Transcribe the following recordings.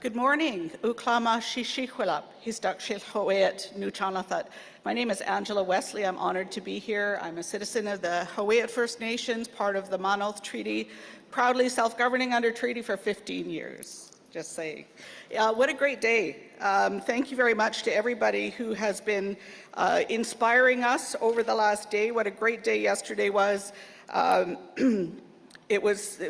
Good morning. Uklama Shishikwilap, Hisdakshil Hoet Nuchanathat. My name is Angela Wesley. I'm honored to be here. I'm a citizen of the Hoet First Nations, part of the Monmouth Treaty, proudly self-governing under treaty for 15 years. Just saying. What a great day. Thank you very much to everybody who has been inspiring us over the last day. What a great day yesterday was. It was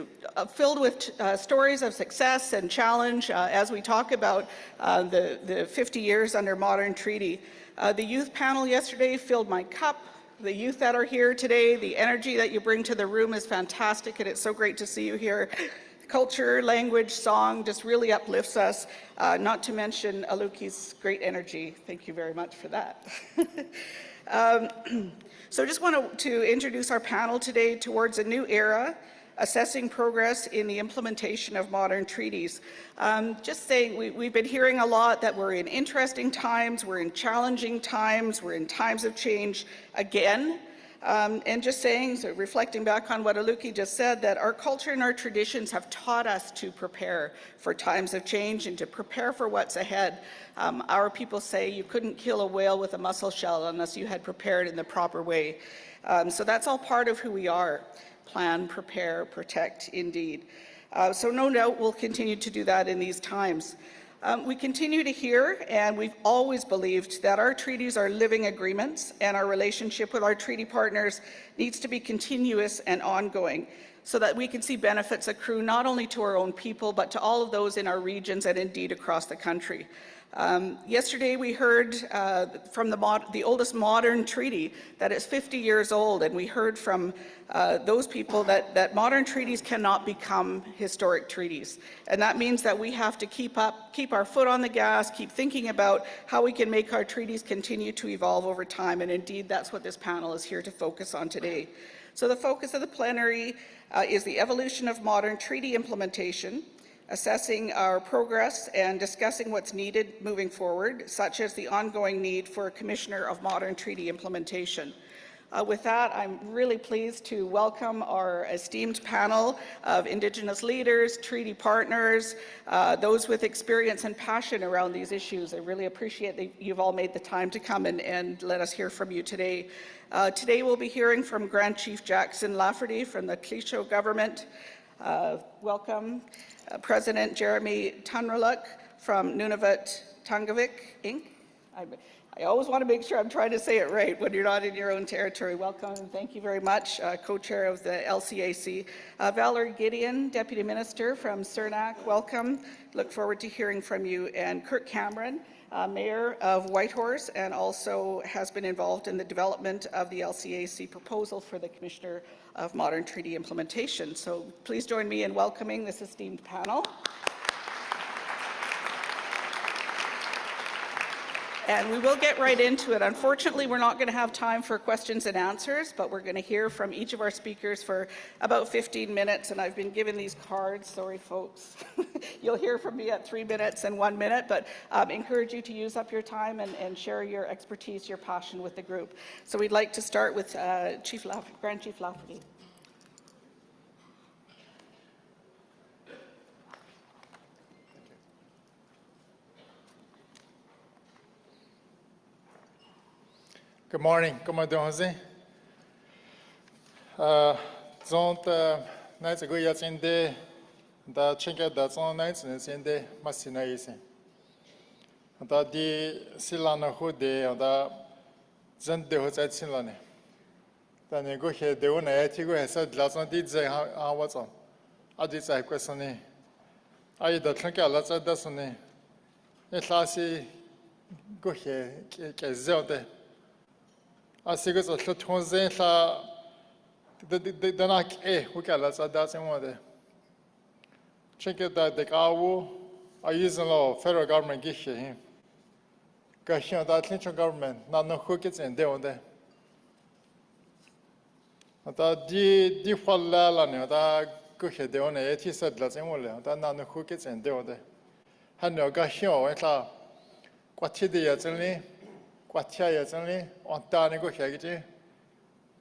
filled with stories of success and challenge as we talk about the 50 years under modern treaty. The youth panel yesterday filled my cup. The youth that are here today, the energy that you bring to the room is fantastic, and it's so great to see you here. Culture, language, song just really uplifts us, not to mention Aluki's great energy. Thank you very much for that. So just want to introduce our panel today towards a new era, assessing progress in the implementation of modern treaties. Just saying, we've been hearing a lot that we're in interesting times, we're in challenging times, we're in times of change again. And just saying, so reflecting back on what Aluki just said, that our culture and our traditions have taught us to prepare for times of change and to prepare for what's ahead. Our people say you couldn't kill a whale with a mussel shell unless you had prepared in the proper way. So that's all part of who we are. Plan, prepare, protect, indeed. So no doubt we'll continue to do that in these times. We continue to hear, and we've always believed, that our treaties are living agreements, and our relationship with our treaty partners needs to be continuous and ongoing, so that we can see benefits accrue not only to our own people, but to all of those in our regions and indeed across the country. Yesterday we heard from the oldest modern treaty that it's 50 years old, and we heard from those people that modern treaties cannot become historic treaties. And that means that we have to keep our foot on the gas, keep thinking about how we can make our treaties continue to evolve over time, and indeed that's what this panel is here to focus on today. So the focus of the plenary is the evolution of modern treaty implementation, assessing our progress and discussing what's needed moving forward, such as the ongoing need for a Commissioner of Modern Treaty Implementation. With that, I'm really pleased to welcome our esteemed panel of Indigenous leaders, treaty partners, those with experience and passion around these issues. I really appreciate that you've all made the time to come and let us hear from you today. Today we'll be hearing from Grand Chief Jackson Lafferty from the Clicho government. Welcome. President Jeremy Tunraluk from Nunavut Tungavik, Inc. I always want to make sure I'm trying to say it right when you're not in your own territory. Welcome and thank you very much. Co-chair of the LCAC. Valerie Gideon, Deputy Minister from Cernak, welcome. Look forward to hearing from you. And Kirk Cameron, Mayor of Whitehorse, and also has been involved in the development of the LCAC proposal for the Commissioner of Modern Treaty Implementation. So please join me in welcoming this esteemed panel. And we will get right into it. Unfortunately, we're not going to have time for questions and answers, but we're going to hear from each of our speakers for about 15 minutes, and I've been given these cards. Sorry, folks. You'll hear from me at 3 minutes and 1 minute, but encourage you to use up your time and share your expertise, your passion with the group. So we'd like to start with Grand Chief Lafferty. Good morning. Comment allez-vous? Zont nights ago yatsinde da chenka da zont nights nesinde masina yise. Da di silana hode da zent de hozat silane. Da nego he de ona yati go hesa la zont di ze ha watson. Adi sai kwesone. Ai da chenka la za da sone. E klasi go he ke zode. Asigus a llutwonze la dyna hwgala sa da sy'n mwade. Chinke da degawu a using law federal government gishe him. Gashin da Clinton government na no hwgits in de onde. Da di falla la ne da gushe de one eti sad la sy'n mwale da na no hwgits in de onde. Hanno gashin o la kwatide ya zeli. Quatia yasanli on tanigo hagiti.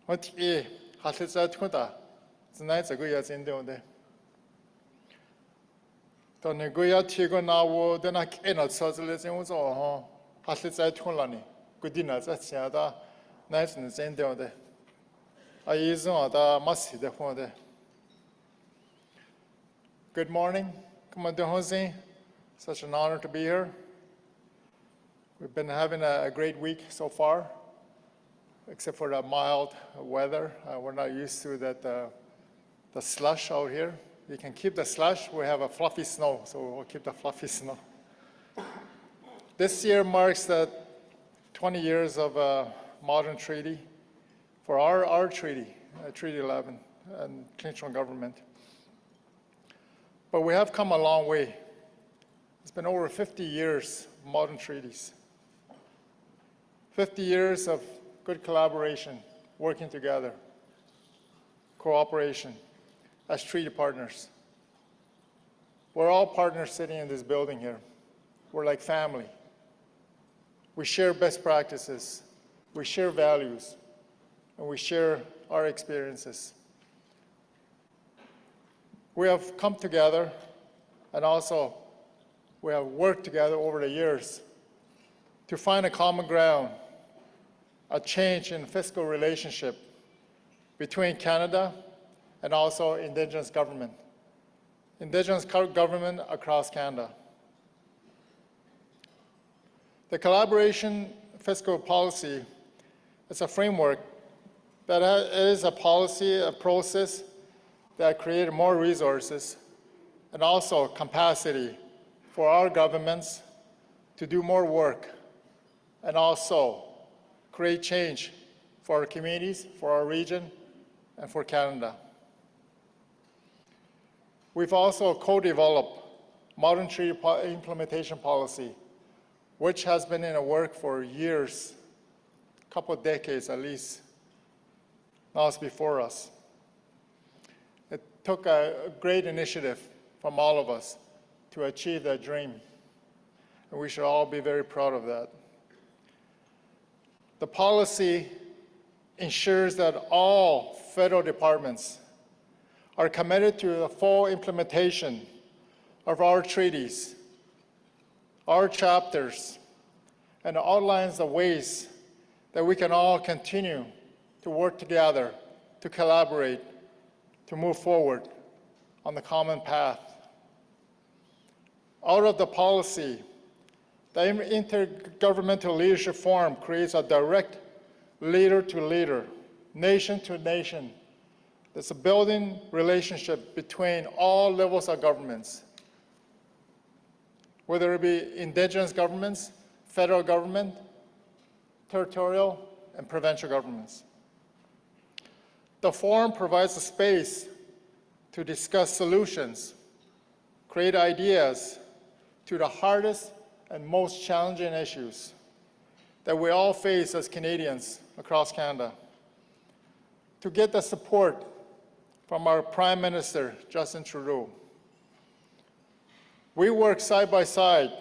What e hasitsa tunda. The nights ago yasin de onde. 또 누구야 튀고 나고 되나 깨나 서질래 생우서 하실 때 통라니 그디나 자치하다 나이스는 센데오데 아 이즈하다 마시데 호데. Good morning, Commander Jose. Such an honor to be here. We've been having a great week so far, except for the mild weather. We're not used to that the slush out here. You can keep the slush. We have a fluffy snow, so we'll keep the fluffy snow. This year marks the 20 years of a modern treaty for our treaty, Treaty 11, and Clinton government. But we have come a long way. It's been over 50 years of modern treaties. 50 years of good collaboration, working together, cooperation as treaty partners. We're all partners sitting in this building here. We're like family. We share best practices, we share values, and we share our experiences. We have come together, and also we have worked together over the years to find a common ground, a change in fiscal relationship between Canada and also Indigenous government across Canada. The collaboration fiscal policy is a framework that is a policy, a process that created more resources and also capacity for our governments to do more work and also create change for our communities, for our region, and for Canada. We've also co-developed modern treaty implementation policy, which has been in a work for years, a couple of decades at least. Now it's before us. It took a great initiative from all of us to achieve that dream, and we should all be very proud of that. The policy ensures that all federal departments are committed to the full implementation of our treaties, our chapters, and outlines the ways that we can all continue to work together, to collaborate, to move forward on the common path. Out of the policy, the Intergovernmental Leadership Forum creates a direct leader-to-leader, nation-to-nation. It's a building relationship between all levels of governments, whether it be Indigenous governments, federal government, territorial, and provincial governments. The forum provides a space to discuss solutions, create ideas to the hardest and most challenging issues that we all face as Canadians across Canada. To get the support from our Prime Minister, Justin Trudeau. We work side by side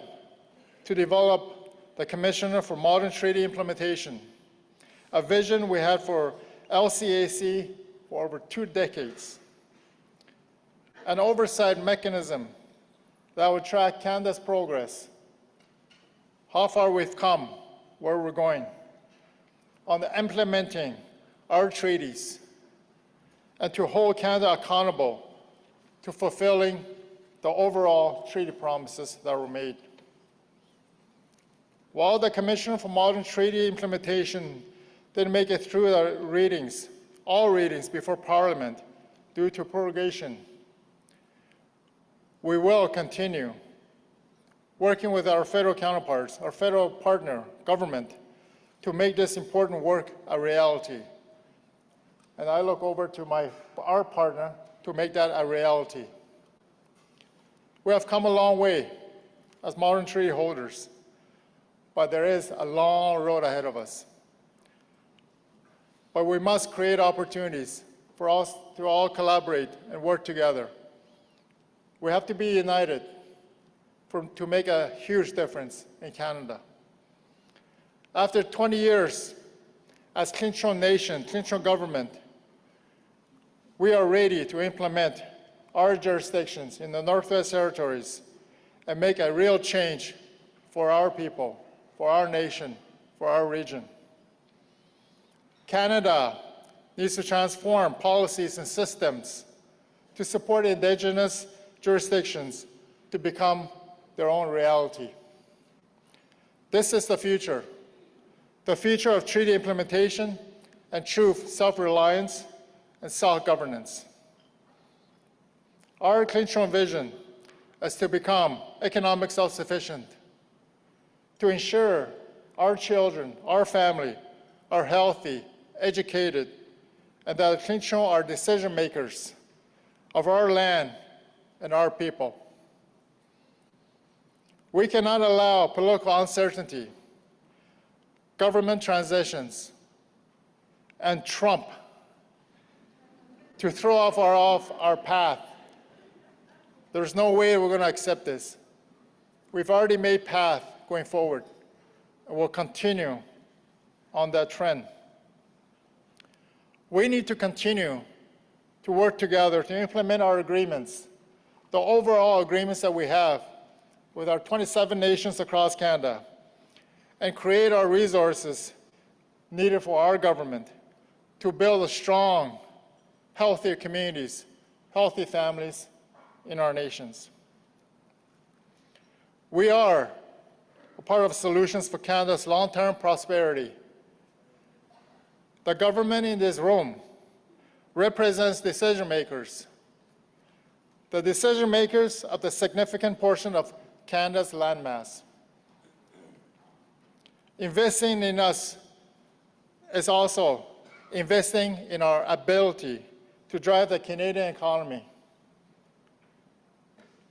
to develop the Commissioner for Modern Treaty Implementation, a vision we had for LCAC for over 2 decades, an oversight mechanism that would track Canada's progress, how far we've come, where we're going, on implementing our treaties, and to hold Canada accountable to fulfilling the overall treaty promises that were made. While the Commissioner for Modern Treaty Implementation didn't make it through the readings, all readings before Parliament due to prorogation, we will continue working with our federal counterparts, our federal partner, government, to make this important work a reality. And I look over to our partner to make that a reality. We have come a long way as modern treaty holders, but there is a long road ahead of us. But we must create opportunities for us to all collaborate and work together. We have to be united to make a huge difference in Canada. After 20 years as Clinton nation, Clinton government, we are ready to implement our jurisdictions in the Northwest Territories and make a real change for our people, for our nation, for our region. Canada needs to transform policies and systems to support Indigenous jurisdictions to become their own reality. This is the future of treaty implementation and true self-reliance and self-governance. Our Clinton vision is to become economic self-sufficient, to ensure our children, our family, are healthy, educated, and that Clinton are decision makers of our land and our people. We cannot allow political uncertainty, government transitions, and Trump to throw off our path. There's no way we're going to accept this. We've already made path going forward, and we'll continue on that trend. We need to continue to work together to implement our agreements, the overall agreements that we have with our 27 nations across Canada, and create our resources needed for our government to build a strong, healthier communities, healthy families in our nations. We are a part of solutions for Canada's long-term prosperity. The government in this room represents decision makers, the decision makers of the significant portion of Canada's landmass. Investing in us is also investing in our ability to drive the Canadian economy.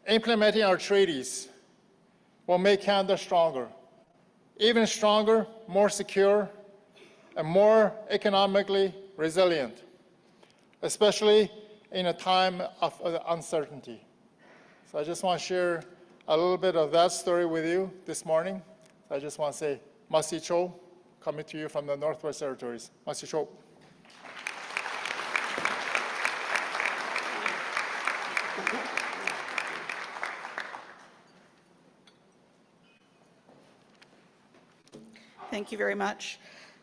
Implementing our treaties will make Canada stronger, even stronger, more secure, and more economically resilient, especially in a time of uncertainty. So I just want to share a little bit of that story with you this morning. So I just want to say, Masi Cho, coming to you from the Northwest Territories. Masi Cho. Thank you very much.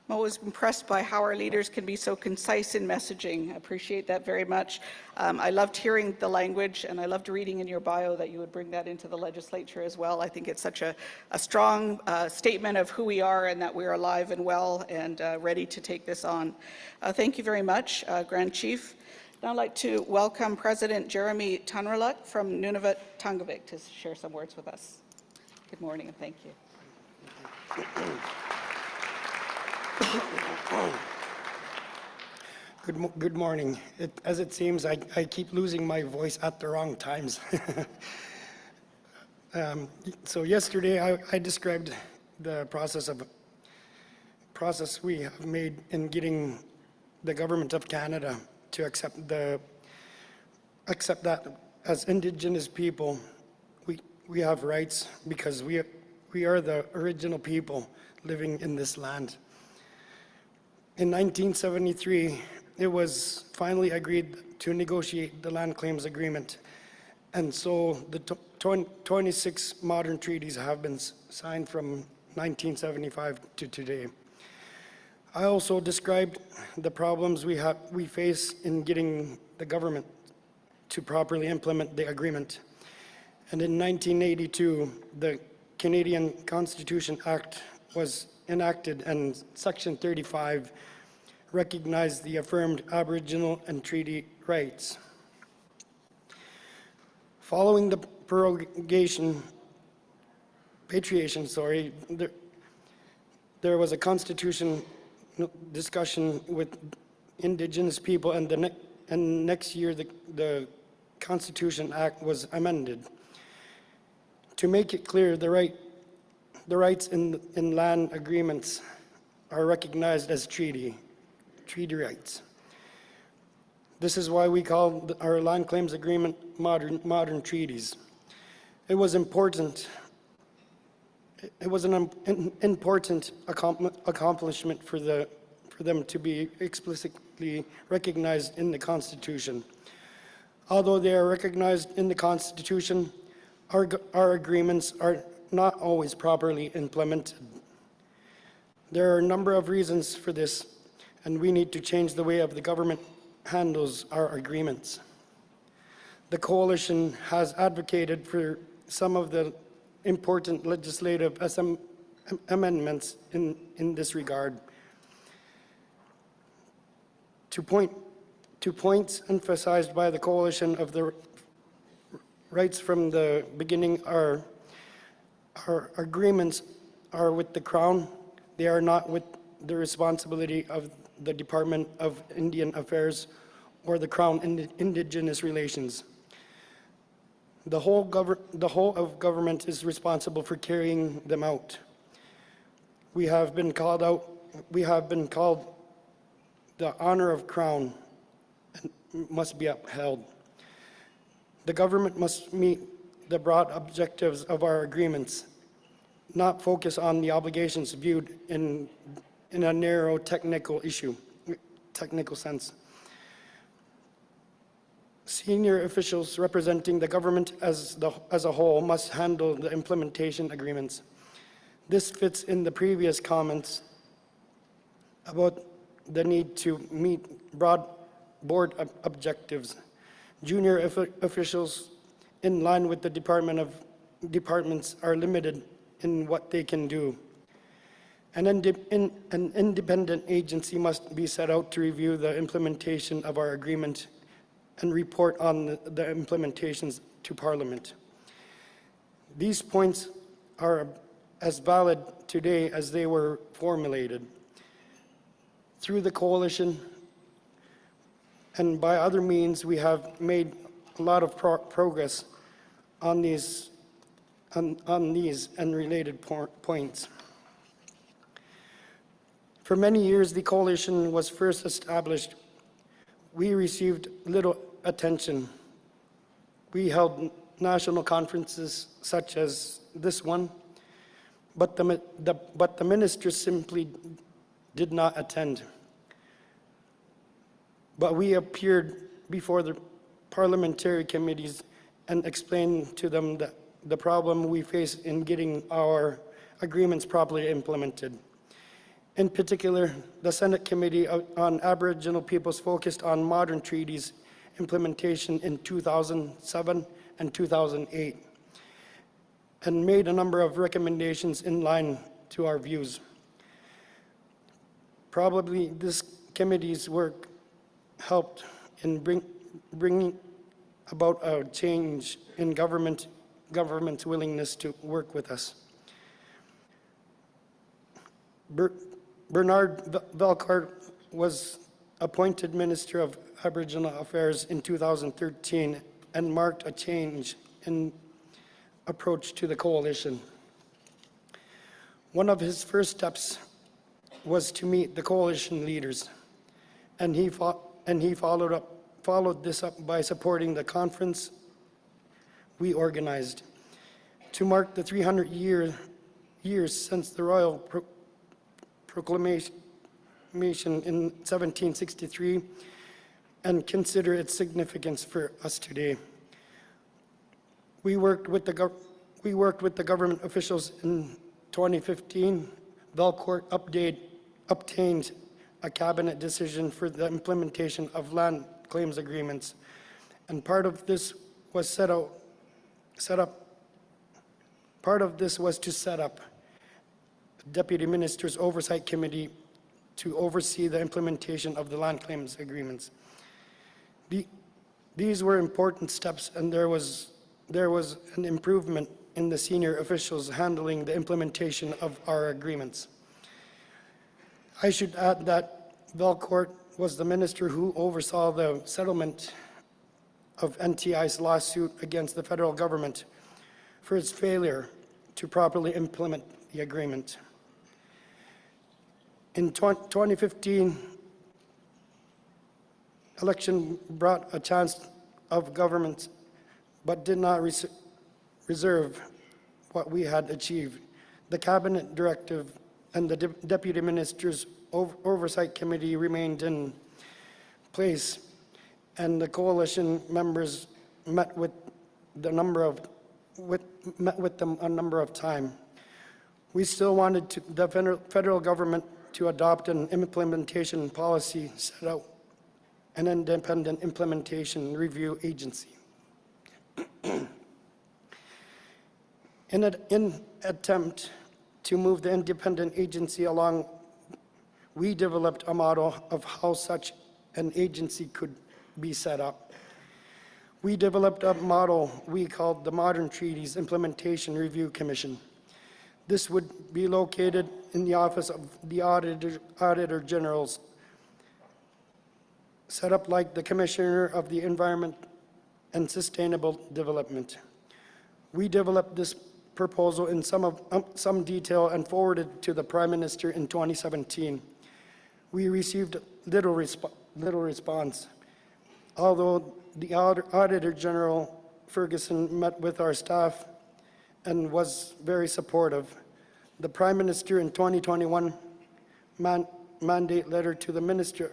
I'm always impressed by how our leaders can be so concise in messaging. I appreciate that very much. I loved hearing the language, and I loved reading in your bio that you would bring that into the legislature as well. I think it's such a strong statement of who we are and that we're alive and well and ready to take this on. Thank you very much, Grand Chief. Now I'd like to welcome President Jeremy Tunraluk from Nunavut Tungavik to share some words with us. Good morning and thank you. Good morning. As it seems, I keep losing my voice at the wrong times. So yesterday I described the process we have made in getting the government of Canada to accept that as Indigenous people we have rights because we are the original people living in this land. In 1973, it was finally agreed to negotiate the land claims agreement. And so the 26 modern treaties have been signed from 1975 to today. I also described the problems we face in getting the government to properly implement the agreement. And in 1982, the Canadian Constitution Act was enacted, and Section 35 recognized the affirmed Aboriginal and treaty rights. Following the patriation, there was a constitution discussion with Indigenous people, and next year the Constitution Act was amended. To make it clear, the rights in land agreements are recognized as treaty rights. This is why we call our land claims agreement modern treaties. It was important. It was an important accomplishment for them to be explicitly recognized in the Constitution. Although they are recognized in the Constitution, our agreements are not always properly implemented. There are a number of reasons for this, and we need to change the way of the government handles our agreements. The coalition has advocated for some of the important legislative amendments in this regard. To points emphasized by the coalition of the rights from the beginning are our agreements are with the Crown. They are not with the responsibility of the Department of Indian Affairs or the Crown Indigenous Relations. The whole of government is responsible for carrying them out. We have been called the honor of Crown and must be upheld. The government must meet the broad objectives of our agreements, not focus on the obligations viewed in a narrow technical sense. Senior officials representing the government as a whole must handle the implementation agreements. This fits in the previous comments about the need to meet broad board objectives. Junior officials in line with the departments are limited in what they can do. An independent agency must be set out to review the implementation of our agreement and report on the implementations to Parliament. These points are as valid today as they were formulated. Through the coalition and by other means, we have made a lot of progress on these and related points. For many years, the coalition was first established. We received little attention. We held national conferences such as this one, but the ministers simply did not attend. But we appeared before the parliamentary committees and explained to them the problem we face in getting our agreements properly implemented. In particular, the Senate Committee on Aboriginal Peoples focused on modern treaties implementation in 2007 and 2008 and made a number of recommendations in line to our views. Probably this committee's work helped in bringing about a change in government's willingness to work with us. Bernard Velkart was appointed Minister of Aboriginal Affairs in 2013 and marked a change in approach to the coalition. One of his first steps was to meet the coalition leaders, and he followed this up by supporting the conference we organized to mark the 300 years since the Royal Proclamation in 1763 and consider its significance for us today. We worked with the government officials in 2015. Velkart obtained a cabinet decision for the implementation of land claims agreements, and part of this was to set up a Deputy Minister's Oversight Committee to oversee the implementation of the land claims agreements. These were important steps, and there was an improvement in the senior officials handling the implementation of our agreements. I should add that Velkart was the minister who oversaw the settlement of NTI's lawsuit against the federal government for its failure to properly implement the agreement. In 2015, election brought a chance of government, but did not reserve what we had achieved. The cabinet directive and the deputy minister's oversight committee remained in place, and the coalition members met with the number of met with them a number of times. We still wanted the federal government to adopt an implementation policy, set out an independent implementation review agency. In an attempt to move the independent agency along, we developed a model of how such an agency could be set up. We developed a model we called the Modern Treaties Implementation Review Commission. This would be located in the Office of the Auditor General's, set up like the Commissioner of the Environment and Sustainable Development. We developed this proposal in some detail and forwarded to the Prime Minister in 2017. We received little response. Although the Auditor General Ferguson met with our staff and was very supportive, the Prime Minister in 2021 mandate letter to the Minister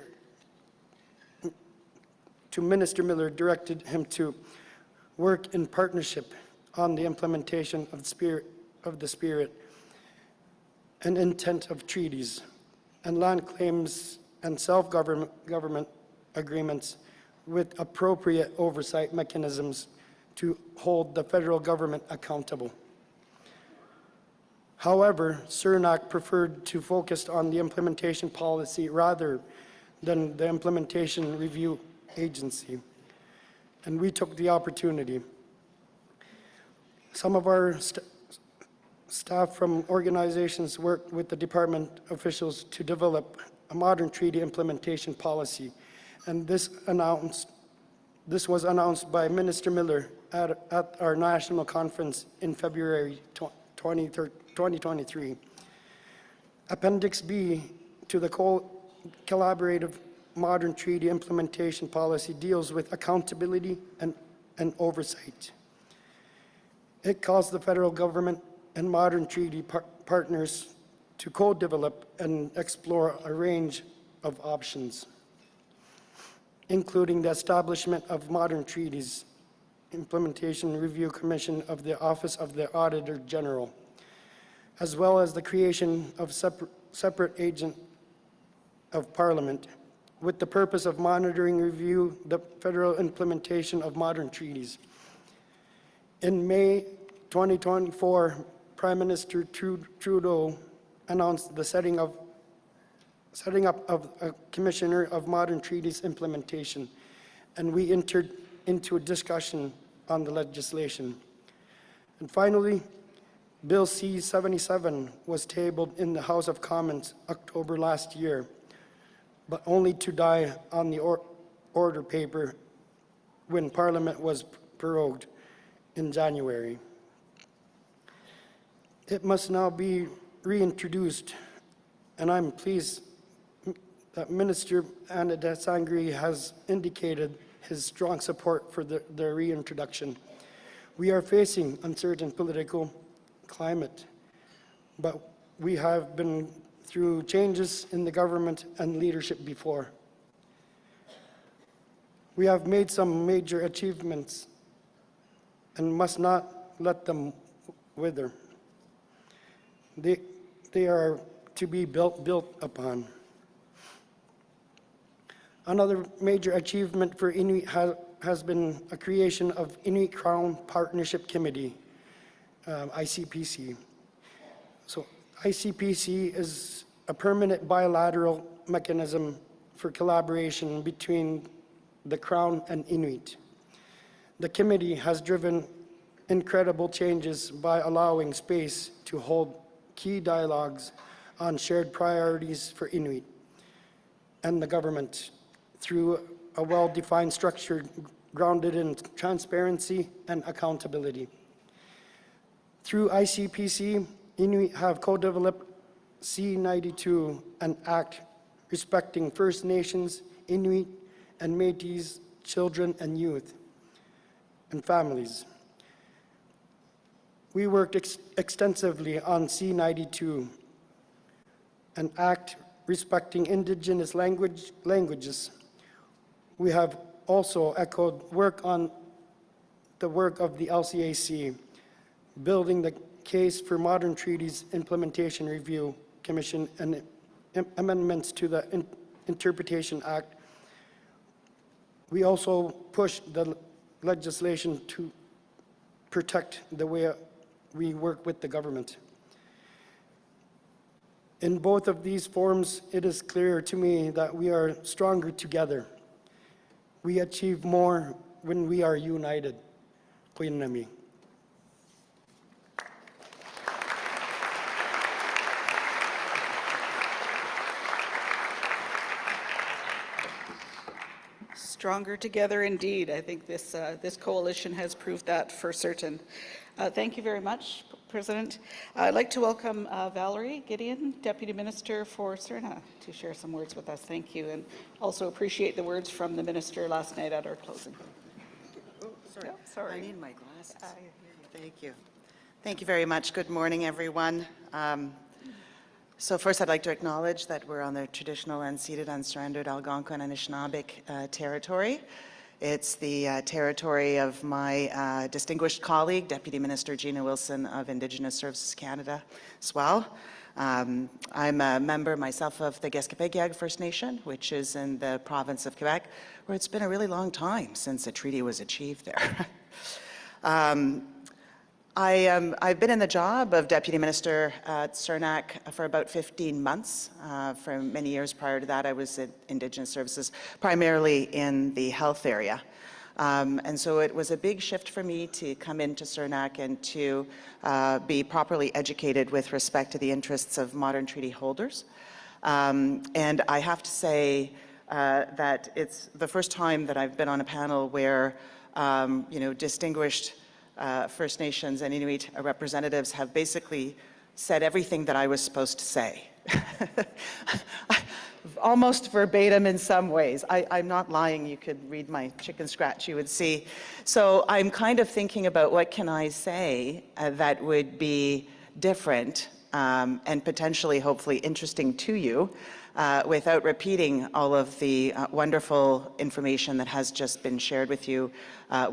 Miller directed him to work in partnership on the implementation of the spirit and intent of treaties and land claims and self-government agreements with appropriate oversight mechanisms to hold the federal government accountable. However, CERNAC preferred to focus on the implementation policy rather than the implementation review agency, and we took the opportunity. Some of our staff from organizations worked with the department officials to develop a modern treaty implementation policy, and this was announced by Minister Miller at our national conference in February 2023. Appendix B to the collaborative modern treaty implementation policy deals with accountability and oversight. It calls the federal government and modern treaty partners to co-develop and explore a range of options, including the establishment of modern treaties implementation review commission of the Office of the Auditor General, as well as the creation of separate agent of Parliament with the purpose of monitoring review the federal implementation of modern treaties. In May 2024, Prime Minister Trudeau announced the setting up of a Commissioner of Modern Treaties Implementation, and we entered into a discussion on the legislation. And finally, Bill C-77 was tabled in the House of Commons October last year, but only to die on the order paper when Parliament was prorogued in January. It must now be reintroduced, and I'm pleased that Minister Anada Sangri has indicated his strong support for the reintroduction. We are facing uncertain political climate, but we have been through changes in the government and leadership before. We have made some major achievements and must not let them wither. They are to be built upon. Another major achievement for Inuit has been a creation of Inuit Crown Partnership Committee, ICPC. So ICPC is a permanent bilateral mechanism for collaboration between the Crown and Inuit. The committee has driven incredible changes by allowing space to hold key dialogues on shared priorities for Inuit and the government through a well-defined structure grounded in transparency and accountability. Through ICPC, Inuit have co-developed C-92, an act respecting First Nations, Inuit, and Métis children and youth and families. We worked extensively on C-92, an act respecting Indigenous languages. We have also echoed work on the work of the LCAC, building the case for modern treaties implementation review commission and amendments to the Interpretation Act. We also pushed the legislation to protect the way we work with the government. In both of these forms, it is clear to me that we are stronger together. We achieve more when we are united. Plenary. Stronger together indeed. I think this coalition has proved that for certain. Thank you very much, President. I'd like to welcome Valerie Gideon, Deputy Minister for Surna, to share some words with us. Thank you, and also appreciate the words from the Minister last night at our closing. Oh, sorry. Yeah, sorry. I need my glasses. Thank you. Thank you very much. Good morning, everyone. So first, I'd like to acknowledge that we're on the traditional unceded, unsurrendered Algonquin and Anishinaabe territory. It's the territory of my distinguished colleague, Deputy Minister Gina Wilson of Indigenous Services Canada as well. I'm a member myself of the Gaspésian First Nation, which is in the province of Quebec, where it's been a really long time since a treaty was achieved there. I've been in the job of Deputy Minister at Surnak for about 15 months. For many years prior to that, I was in Indigenous Services, primarily in the health area. And so it was a big shift for me to come into Surnak and to be properly educated with respect to the interests of modern treaty holders. And I have to say that it's the first time that I've been on a panel where, distinguished First Nations and Inuit representatives have basically said everything that I was supposed to say. Almost verbatim in some ways. I'm not lying. You could read my chicken scratch, you would see. So I'm kind of thinking about what can I say that would be different and potentially, hopefully, interesting to you without repeating all of the wonderful information that has just been shared with you,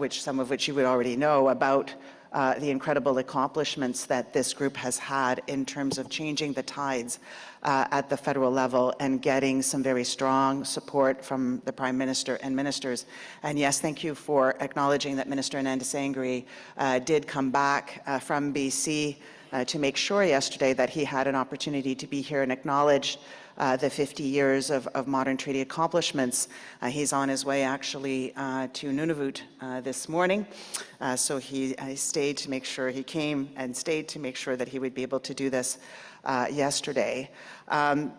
some of which you would already know about the incredible accomplishments that this group has had in terms of changing the tides at the federal level and getting some very strong support from the Prime Minister and ministers. And yes, thank you for acknowledging that Minister Ananda Sangri did come back from BC to make sure yesterday that he had an opportunity to be here and acknowledge the 50 years of modern treaty accomplishments. He's on his way actually to Nunavut this morning. So he stayed to make sure he came and stayed to make sure that he would be able to do this yesterday.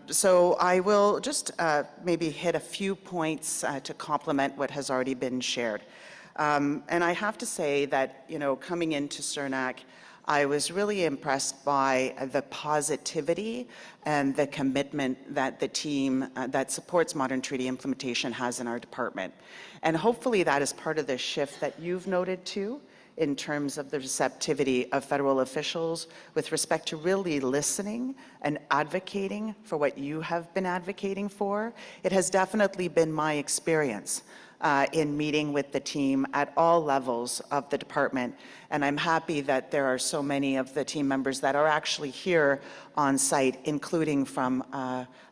So I will just maybe hit a few points to complement what has already been shared. And I have to say that, coming into Surnak, I was really impressed by the positivity and the commitment that the team that supports modern treaty implementation has in our department. And hopefully that is part of the shift that you've noted too, in terms of the receptivity of federal officials with respect to really listening and advocating for what you have been advocating for. It has definitely been my experience in meeting with the team at all levels of the department. And I'm happy that there are so many of the team members that are actually here on site, including from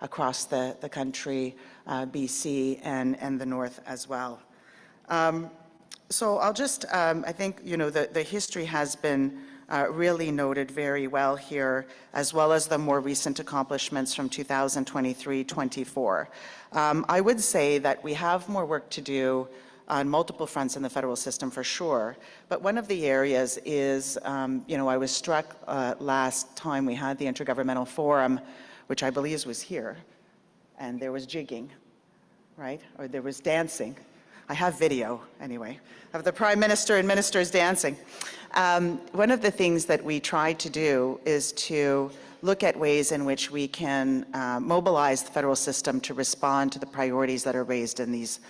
across the country, BC and the North as well. So I'll just, I think, the history has been really noted very well here, as well as the more recent accomplishments from 2023-24. I would say that we have more work to do on multiple fronts in the federal system for sure, but one of the areas is, I was struck last time we had the Intergovernmental Forum, which I believe was here, and there was jigging, right? Or there was dancing. I have video, anyway, of the Prime Minister and ministers dancing. One of the things that we tried to do is to look at ways in which we can mobilize the federal system to respond to the priorities that are raised in these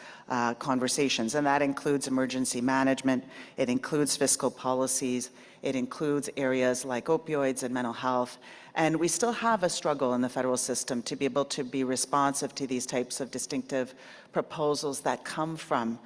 conversations. And that includes emergency management, it includes fiscal policies, It includes areas like opioids and mental health. And we still have a struggle in the federal system to be able to be responsive to these types of distinctive proposals that come from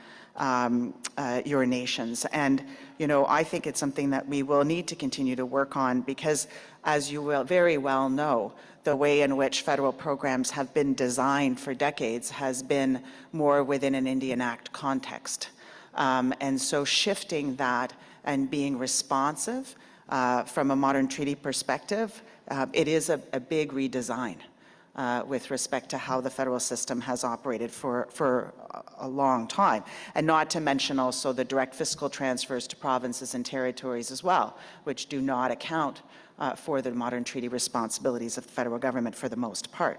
your nations. And, you know, I think it's something that we will need to continue to work on because, as you will very well know, the way in which federal programs have been designed for decades has been more within an Indian Act context. And so shifting that and being responsive from a modern treaty perspective, it is a big redesign with respect to how the federal system has operated for a long time. And not to mention also the direct fiscal transfers to provinces and territories as well, which do not account for the modern treaty responsibilities of the federal government for the most part.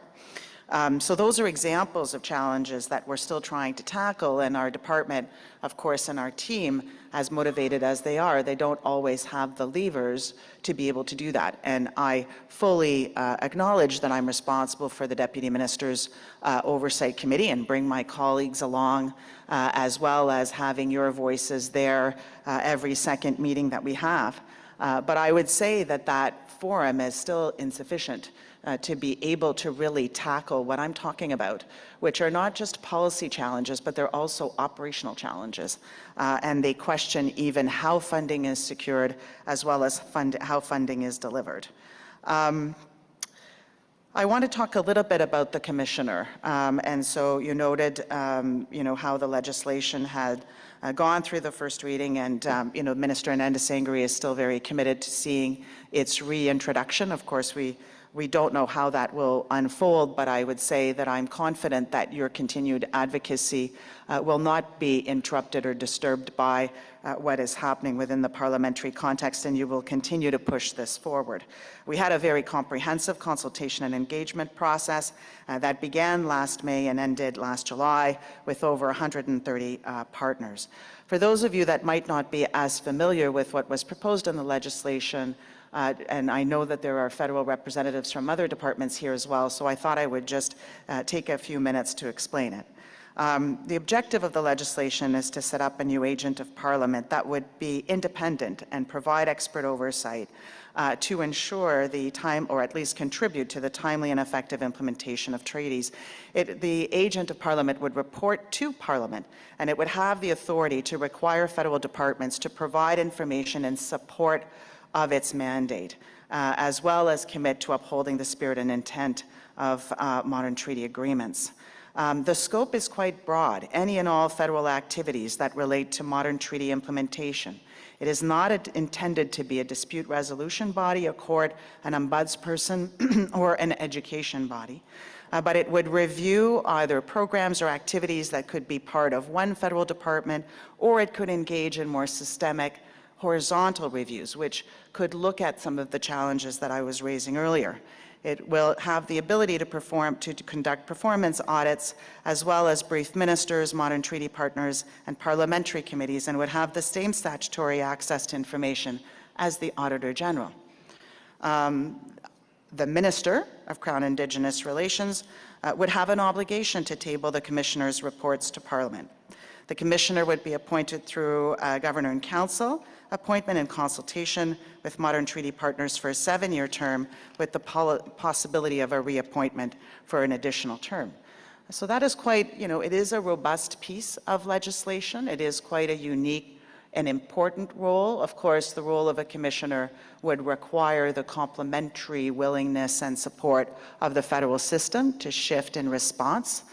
So those are examples of challenges that we're still trying to tackle, and our department, of course, and our team, as motivated as they are, they don't always have the levers to be able to do that. And I fully acknowledge that I'm responsible for the Deputy Minister's Oversight Committee and bring my colleagues along, as well as having your voices there every second meeting that we have. But I would say that that forum is still insufficient to be able to really tackle what I'm talking about, which are not just policy challenges, but they're also operational challenges. And they question even how funding is secured, as well as how funding is delivered. I want to talk a little bit about the commissioner. And so you noted, you know, how the legislation had gone through the first reading, and you know, Minister Ananda-Sangri is still very committed to seeing its reintroduction. Of course, we don't know how that will unfold, but I would say that I'm confident that your continued advocacy will not be interrupted or disturbed by what is happening within the parliamentary context, and you will continue to push this forward. We had a very comprehensive consultation and engagement process that began last May and ended last July with over 130 partners. For those of you that might not be as familiar with what was proposed in the legislation, and I know that there are federal representatives from other departments here as well, so I thought I would just take a few minutes to explain it. The objective of the legislation is to set up a new agent of parliament that would be independent and provide expert oversight to ensure the or at least contribute to the timely and effective implementation of treaties. The agent of parliament would report to parliament, and it would have the authority to require federal departments to provide information in support of its mandate, as well as commit to upholding the spirit and intent of modern treaty agreements. The scope is quite broad, any and all federal activities that relate to modern treaty implementation. It is not intended to be a dispute resolution body, a court, an ombudsperson, or an education body, but it would review either programs or activities that could be part of one federal department, or it could engage in more systemic horizontal reviews, which could look at some of the challenges that I was raising earlier. It will have the ability to conduct performance audits, as well as brief ministers, modern treaty partners, and parliamentary committees, and would have the same statutory access to information as the Auditor General. The Minister of Crown Indigenous Relations would have an obligation to table the Commissioner's reports to Parliament. The Commissioner would be appointed through Governor and Council appointment in consultation with modern treaty partners for a 7-year term, with the possibility of a reappointment for an additional term. So that is quite, you know, it is a robust piece of legislation. It is quite a unique and important role. Of course, the role of a commissioner would require the complementary willingness and support of the federal system to shift in response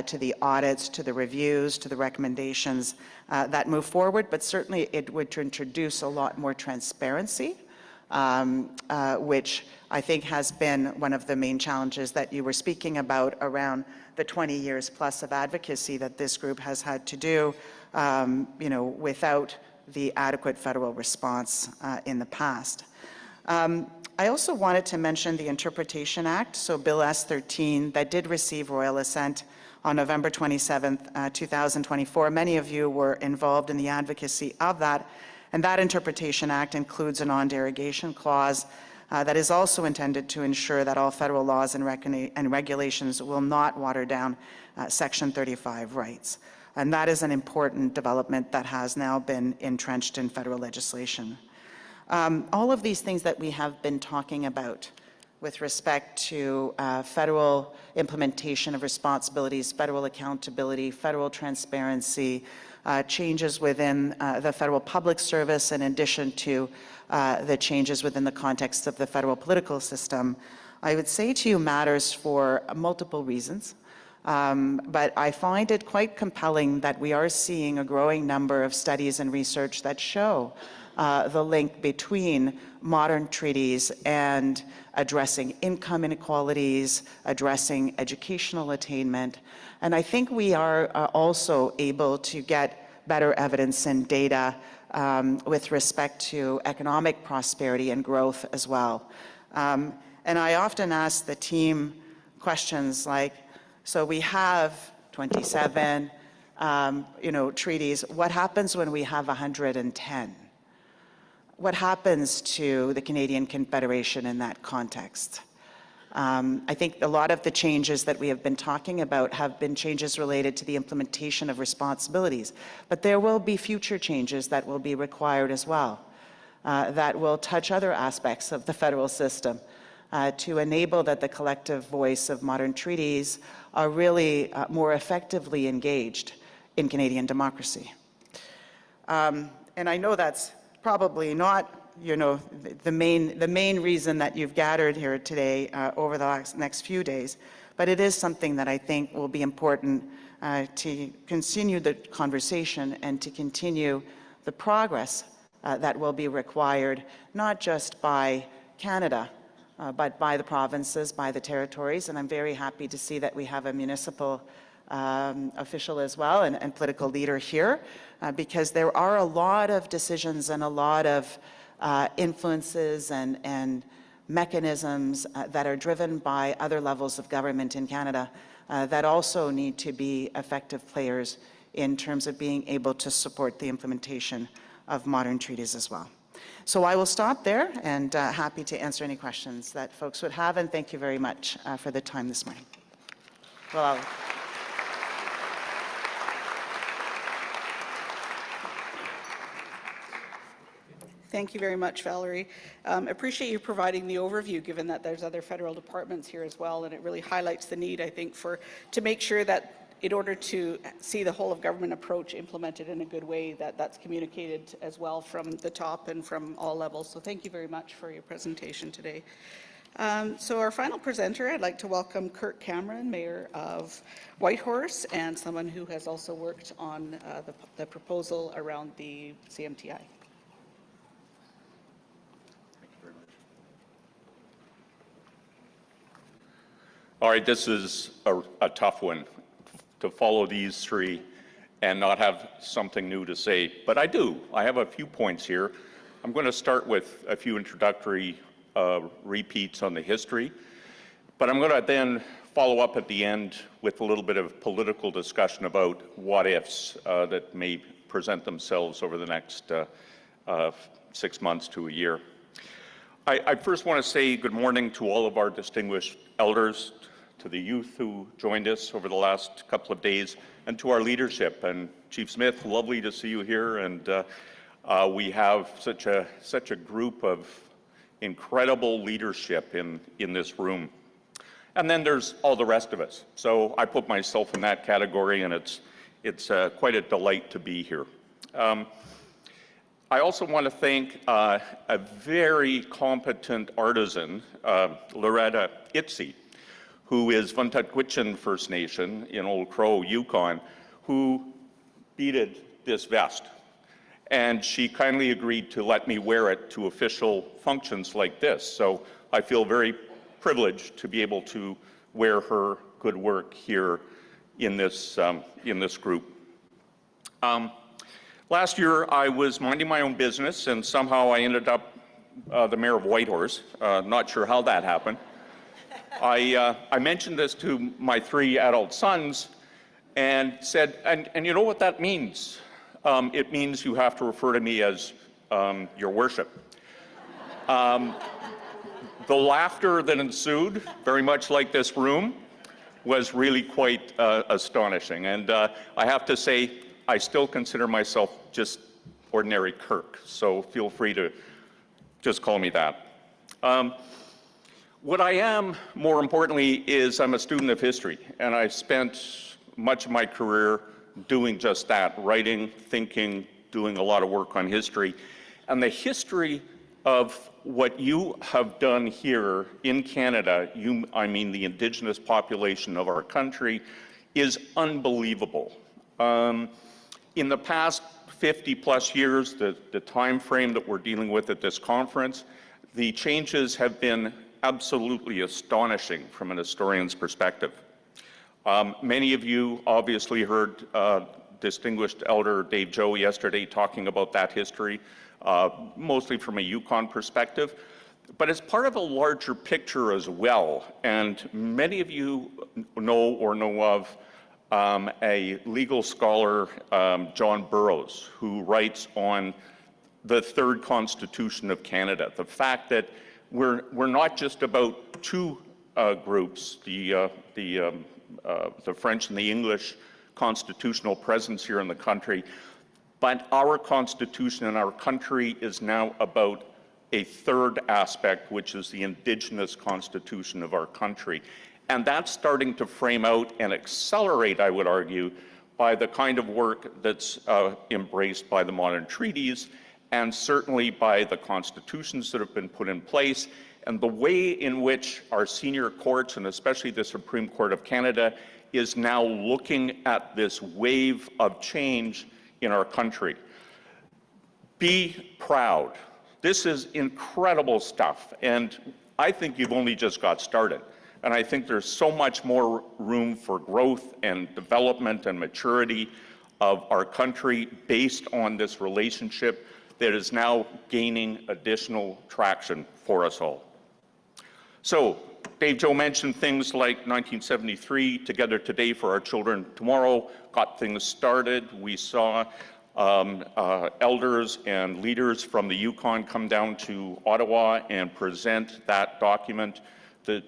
to the audits, to the reviews, to the recommendations that move forward, but certainly it would introduce a lot more transparency, which I think has been one of the main challenges that you were speaking about around the 20 years plus of advocacy that this group has had to do, you know, without the adequate federal response in the past. I also wanted to mention the Interpretation Act, so Bill S-13, that did receive royal assent on November 27th, 2024. Many of you were involved in the advocacy of that, and that Interpretation Act includes a non-derogation clause that is also intended to ensure that all federal laws and regulations will not water down Section 35 rights. And that is an important development that has now been entrenched in federal legislation. All of these things that we have been talking about with respect to federal implementation of responsibilities, federal accountability, federal transparency, changes within the federal public service, in addition to the changes within the context of the federal political system, I would say to you matters for multiple reasons. But I find it quite compelling that we are seeing a growing number of studies and research that show the link between modern treaties and addressing income inequalities, addressing educational attainment. And I think we are also able to get better evidence and data with respect to economic prosperity and growth as well. And I often ask the team questions like, so we have 27 treaties. What happens when we have 110? What happens to the Canadian Confederation in that context? I think a lot of the changes that we have been talking about have been changes related to the implementation of responsibilities, but there will be future changes that will be required as well, that will touch other aspects of the federal system to enable that the collective voice of modern treaties are really more effectively engaged in Canadian democracy. And I know that's probably not, the main reason that you've gathered here today over the next few days, but it is something that I think will be important to continue the conversation and to continue the progress that will be required, not just by Canada, but by the provinces, by the territories. And I'm very happy to see that we have a municipal official as well and political leader here, because there are a lot of decisions and a lot of influences and mechanisms that are driven by other levels of government in Canada that also need to be effective players in terms of being able to support the implementation of modern treaties as well. So I will stop there and happy to answer any questions that folks would have, and thank you very much for the time this morning. Well, Thank you very much, Valerie. Appreciate you providing the overview, given that there's other federal departments here as well, and it really highlights the need, I think, to make sure that in order to see the whole of government approach implemented in a good way, that's communicated as well from the top and from all levels. So thank you very much for your presentation today. So our final presenter, I'd like to welcome Kirk Cameron, Mayor of Whitehorse, and someone who has also worked on the proposal around the CMTI. All right, this is a tough one, to follow these three and not have something new to say, but I do. I have a few points here. I'm going to start with a few introductory repeats on the history, but I'm going to then follow up at the end with a little bit of political discussion about what ifs that may present themselves over the next 6 months to a year. I first want to say good morning to all of our distinguished elders, to the youth who joined us over the last couple of days, and to our leadership. And Chief Smith, lovely to see you here. And we have such a group of incredible leadership in this room. And then there's all the rest of us. So I put myself in that category, and it's quite a delight to be here. I also want to thank a very competent artisan, Loretta Itzy, who is Vuntutquitchin First Nation in Old Crow, Yukon, who beaded this vest. And she kindly agreed to let me wear it to official functions like this. So I feel very privileged to be able to wear her good work here in this group. Last year, I was minding my own business, and somehow I ended up the mayor of Whitehorse. Not sure how that happened. I mentioned this to my 3 adult sons and said, and you know what that means? It means you have to refer to me as your worship. The laughter that ensued, very much like this room, was really quite astonishing. And I have to say, I still consider myself just ordinary Kirk, so feel free to Just call me that. What I am, more importantly, is I'm a student of history, and I've spent much of my career doing just that, writing, thinking, doing a lot of work on history. And the history of what you have done here in Canada, I mean the Indigenous population of our country, is unbelievable. In the past 50 plus years, the time frame that we're dealing with at this conference, the changes have been absolutely astonishing from an historian's perspective. Many of you obviously heard distinguished Elder Dave Joe yesterday talking about that history, mostly from a Yukon perspective, but it's part of a larger picture as well. And many of you know of a legal scholar, John Burroughs, who writes on the third Constitution of Canada, the fact that we're not just about two groups, the French and the English constitutional presence here in the country, but our Constitution and our country is now about a third aspect, which is the Indigenous Constitution of our country. And that's starting to frame out and accelerate, I would argue, by the kind of work that's embraced by the modern treaties, and certainly by the constitutions that have been put in place, and the way in which our senior courts, and especially the Supreme Court of Canada, is now looking at this wave of change in our country. Be proud. This is incredible stuff, and I think you've only just got started. And I think there's so much more room for growth and development and maturity of our country based on this relationship that is now gaining additional traction for us all. So, Dave Joe mentioned things like 1973, Together Today for Our Children Tomorrow, got things started. We saw elders and leaders from the Yukon come down to Ottawa and present that document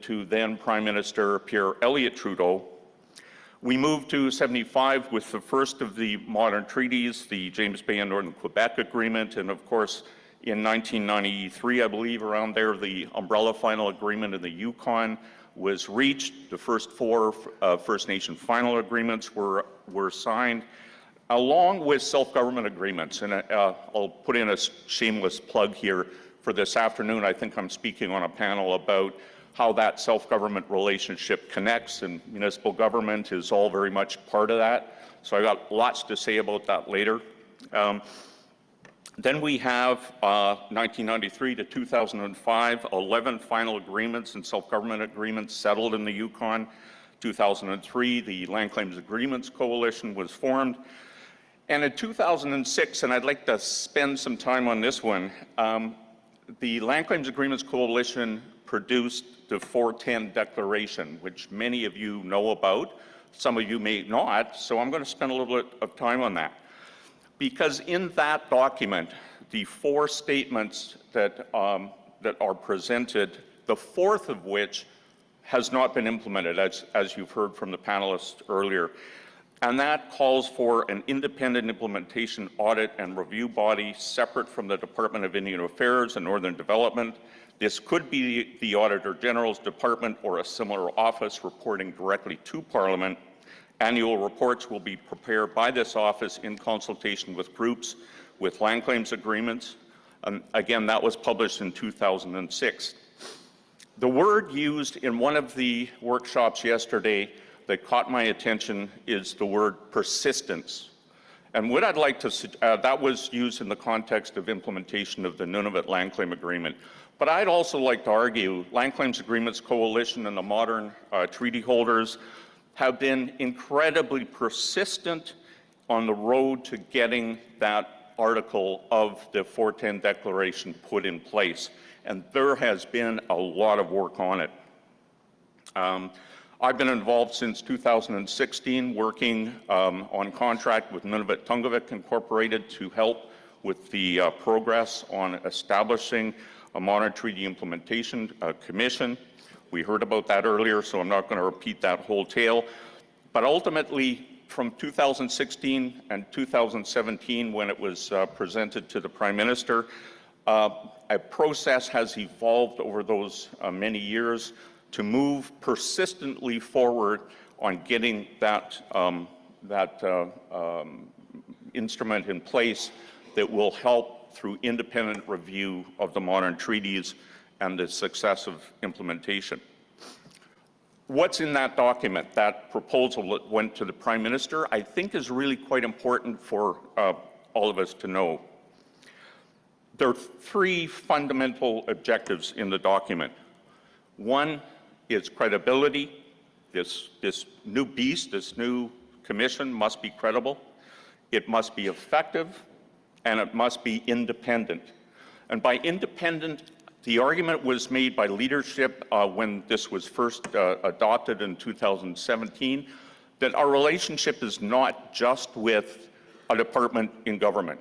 to then Prime Minister Pierre Elliott Trudeau. We moved to 75 with the first of the modern treaties, the James Bay and Northern Quebec Agreement, and of course, in 1993, I believe, around there, the umbrella final agreement in the Yukon was reached. The first four First Nation final agreements were signed, along with self-government agreements. And I'll put in a shameless plug here for this afternoon. I think I'm speaking on a panel about how that self-government relationship connects, and municipal government is all very much part of that. So I got lots to say about that later. Then we have 1993 to 2005, 11 final agreements and self-government agreements settled in the Yukon. 2003, the Land Claims Agreements Coalition was formed. And in 2006, and I'd like to spend some time on this one, the Land Claims Agreements Coalition produced the 410 Declaration, which many of you know about. Some of you may not, so I'm going to spend a little bit of time on that. Because in that document, the four statements that are presented, the fourth of which has not been implemented, as you've heard from the panelists earlier. And that calls for an independent implementation audit and review body separate from the Department of Indian Affairs and Northern Development. This could be the Auditor General's Department or a similar office reporting directly to Parliament. Annual reports will be prepared by this office in consultation with groups with land claims agreements. Again, that was published in 2006. The word used in one of the workshops yesterday that caught my attention is the word persistence. And what I'd like to, that was used in the context of implementation of the Nunavut Land Claim Agreement. But I'd also like to argue Land Claims Agreements Coalition and the modern treaty holders have been incredibly persistent on the road to getting that article of the 410 Declaration put in place. And there has been a lot of work on it. I've been involved since 2016 working on contract with Nunavut Tungavik Incorporated to help with the progress on establishing a modern treaty implementation commission. We heard about that earlier, so I'm not going to repeat that whole tale. But ultimately, from 2016 and 2017, when it was presented to the Prime Minister, A process has evolved over those many years to move persistently forward on getting that, instrument in place that will help through independent review of the modern treaties and the successive implementation. What's in that document, that proposal that went to the Prime Minister, I think is really quite important for all of us to know. There are three fundamental objectives in the document. One is credibility. This new beast, this new commission must be credible. It must be effective, and it must be independent. And by independent, the argument was made by leadership when this was first adopted in 2017, that our relationship is not just with a department in government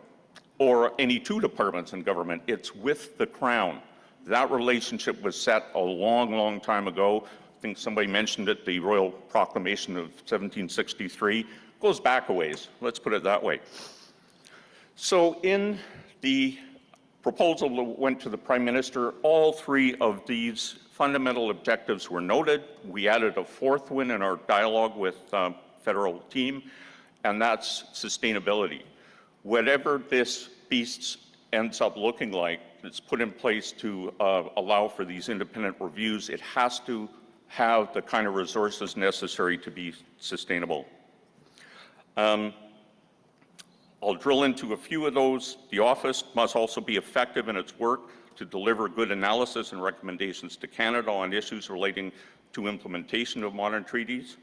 or any two departments in government, it's with the Crown. That relationship was set a long, long time ago. I think somebody mentioned it, the Royal Proclamation of 1763. Goes back a ways, let's put it that way. So in the proposal that went to the Prime Minister, all three of these fundamental objectives were noted. We added a fourth one in our dialogue with federal team, and that's sustainability. Whatever this beast ends up looking like, that's put in place to allow for these independent reviews, it has to have the kind of resources necessary to be sustainable. I'll drill into a few of those. The office must also be effective in its work to deliver good analysis and recommendations to Canada on issues relating to implementation of modern treaties.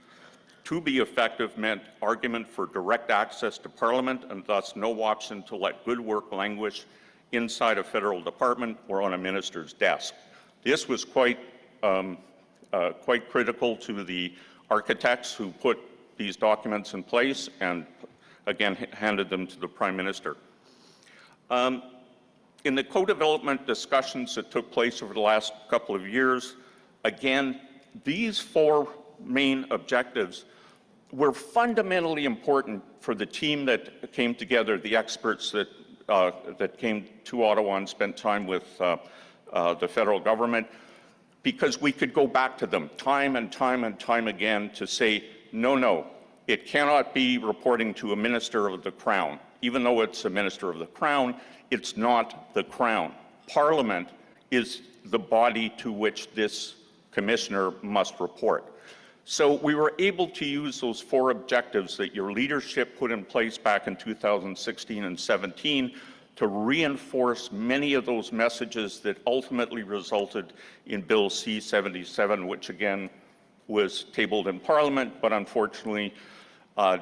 To be effective meant argument for direct access to Parliament and thus no option to let good work languish inside a federal department or on a minister's desk. This was quite critical to the architects who put these documents in place and again handed them to the Prime Minister. In the co-development discussions that took place over the last couple of years, again, these four main objectives were fundamentally important for the team that came together, the experts that came to Ottawa and spent time with the federal government, because we could go back to them time and time and time again to say, no, it cannot be reporting to a minister of the Crown. Even though it's a minister of the Crown, it's not the Crown. Parliament is the body to which this commissioner must report. So we were able to use those four objectives that your leadership put in place back in 2016 and 17 to reinforce many of those messages that ultimately resulted in Bill C-77, which again was tabled in Parliament, but unfortunately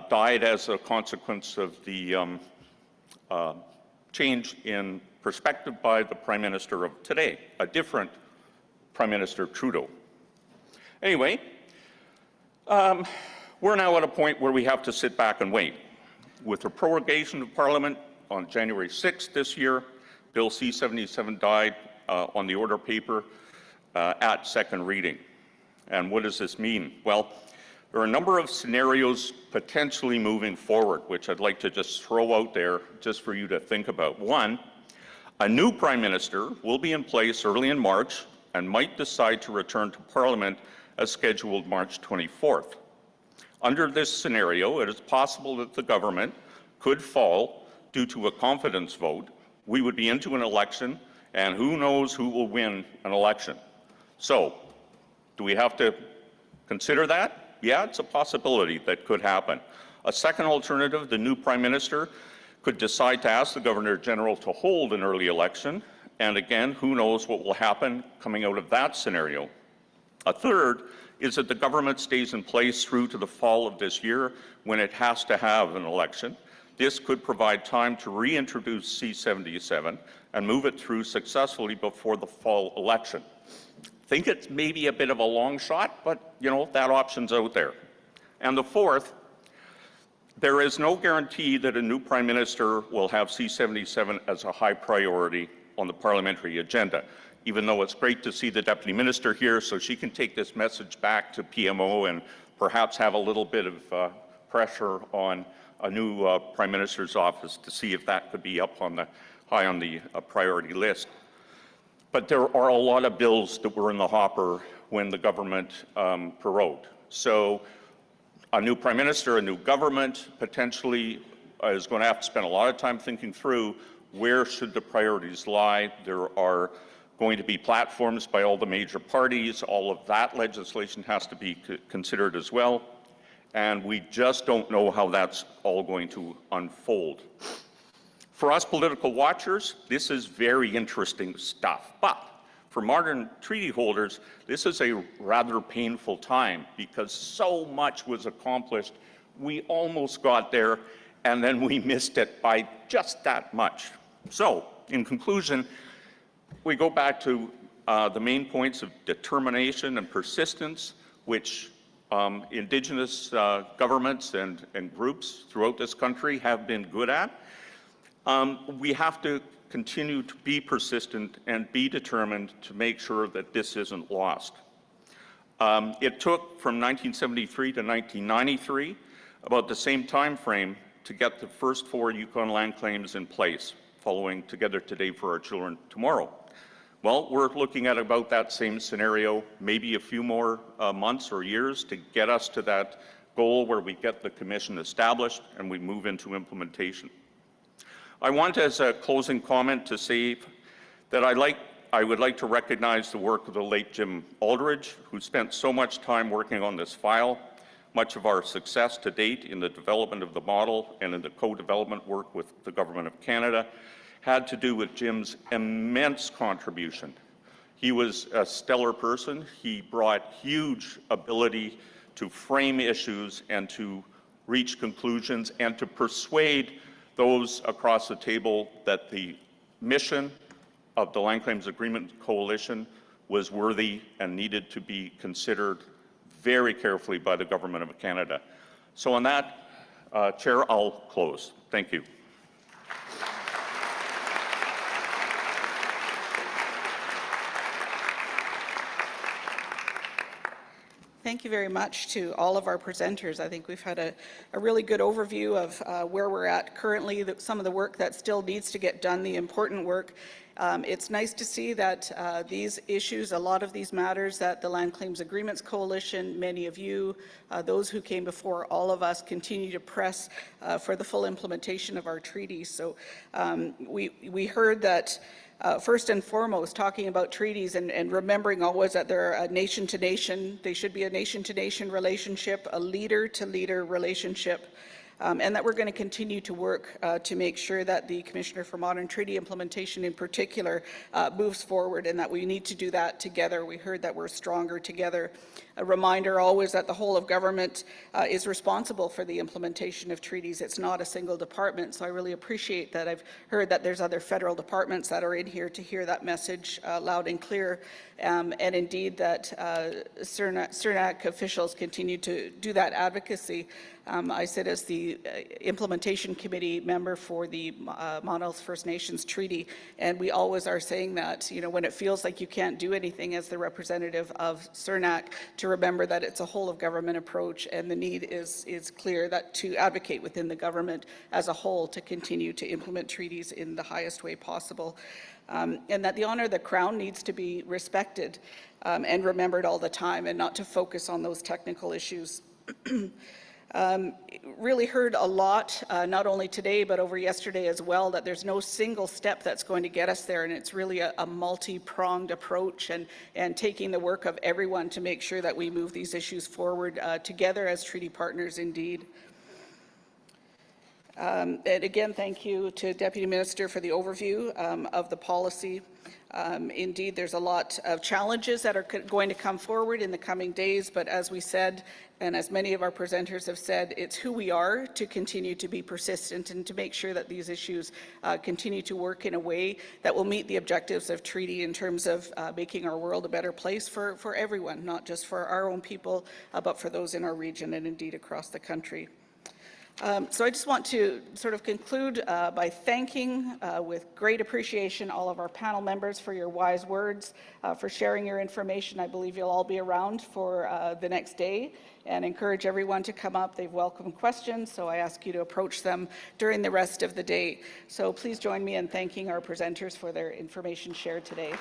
died as a consequence of the change in perspective by the Prime Minister of today, a different Prime Minister Trudeau. Anyway, we're now at a point where we have to sit back and wait. With the prorogation of Parliament on January 6th this year, Bill C-77 died on the order paper at second reading. And what does this mean? Well, there are a number of scenarios potentially moving forward, which I'd like to just throw out there just for you to think about. One, a new Prime Minister will be in place early in March and might decide to return to Parliament as scheduled March 24th. Under this scenario, it is possible that the government could fall due to a confidence vote. We would be into an election, and who knows who will win an election. So, do we have to consider that? Yeah, it's a possibility that could happen. A second alternative, the new Prime Minister could decide to ask the Governor-General to hold an early election, and again, who knows what will happen coming out of that scenario. A third is that the government stays in place through to the fall of this year when it has to have an election. This could provide time to reintroduce C-77 and move it through successfully before the fall election. I think it's maybe a bit of a long shot, but you know, that option's out there. And the fourth, there is no guarantee that a new Prime Minister will have C-77 as a high priority on the parliamentary agenda, even though it's great to see the Deputy Minister here so she can take this message back to PMO and perhaps have a little bit of pressure on a new Prime Minister's office to see if that could be up on high on the priority list. But there are a lot of bills that were in the hopper when the government prorogued. So a new prime minister, a new government potentially is going to have to spend a lot of time thinking through where should the priorities lie. There are going to be platforms by all the major parties. All of that legislation has to be considered as well. And we just don't know how that's all going to unfold. For us political watchers, this is very interesting stuff. But for modern treaty holders, this is a rather painful time because so much was accomplished. We almost got there, and then we missed it by just that much. So, in conclusion, we go back to the main points of determination and persistence, which Indigenous governments and groups throughout this country have been good at. We have to continue to be persistent and be determined to make sure that this isn't lost. It took from 1973 to 1993, about the same time frame, to get the first 4 Yukon land claims in place, following Together Today for Our Children Tomorrow. Well, we're looking at about that same scenario, maybe a few more months or years to get us to that goal where we get the commission established and we move into implementation. I want, as a closing comment, to say that I would like to recognize the work of the late Jim Aldridge, who spent so much time working on this file. Much of our success to date in the development of the model and in the co-development work with the Government of Canada had to do with Jim's immense contribution. He was a stellar person. He brought huge ability to frame issues and to reach conclusions and to persuade those across the table that the mission of the Land Claims Agreement Coalition was worthy and needed to be considered very carefully by the Government of Canada. So on that, Chair, I'll close. Thank you. Thank you very much to all of our presenters. I think we've had a really good overview of where we're at currently, some of the work that still needs to get done, the important work. It's nice to see that these issues, a lot of these matters that the Land Claims Agreements Coalition, many of you, those who came before all of us, continue to press for the full implementation of our treaties. So we heard that first and foremost, talking about treaties and remembering always that they're a nation-to-nation, they should be a nation-to-nation relationship, a leader-to-leader relationship, and that we're going to continue to work to make sure that the Commissioner for Modern Treaty Implementation in particular moves forward, and that we need to do that together. We heard that we're stronger together. A reminder always that the whole of government is responsible for the implementation of treaties. It's not a single department, so I really appreciate that. I've heard that there's other federal departments that are in here to hear that message loud and clear, and indeed that CERNAC officials continue to do that advocacy. I sit as the implementation committee member for the Monmouth First Nations Treaty, and we always are saying that, you know, when it feels like you can't do anything as the representative of CERNAC, to remember that it's a whole of government approach, and the need is clear that to advocate within the government as a whole to continue to implement treaties in the highest way possible. And that the honor of the Crown needs to be respected and remembered all the time, and not to focus on those technical issues. Really heard a lot, not only today, but over yesterday as well, that there's no single step that's going to get us there, and it's really a multi-pronged approach and taking the work of everyone to make sure that we move these issues forward together as treaty partners indeed. And again, thank you to Deputy Minister for the overview of the policy. Indeed, there's a lot of challenges that are going to come forward in the coming days, but as we said, and as many of our presenters have said, it's who we are to continue to be persistent and to make sure that these issues continue to work in a way that will meet the objectives of treaty in terms of making our world a better place for everyone, not just for our own people, but for those in our region and indeed across the country. So I just want to sort of conclude by thanking with great appreciation all of our panel members for your wise words, for sharing your information. I believe you'll all be around for the next day, and encourage everyone to come up. They've welcomed questions, so I ask you to approach them during the rest of the day. So please join me in thanking our presenters for their information shared today.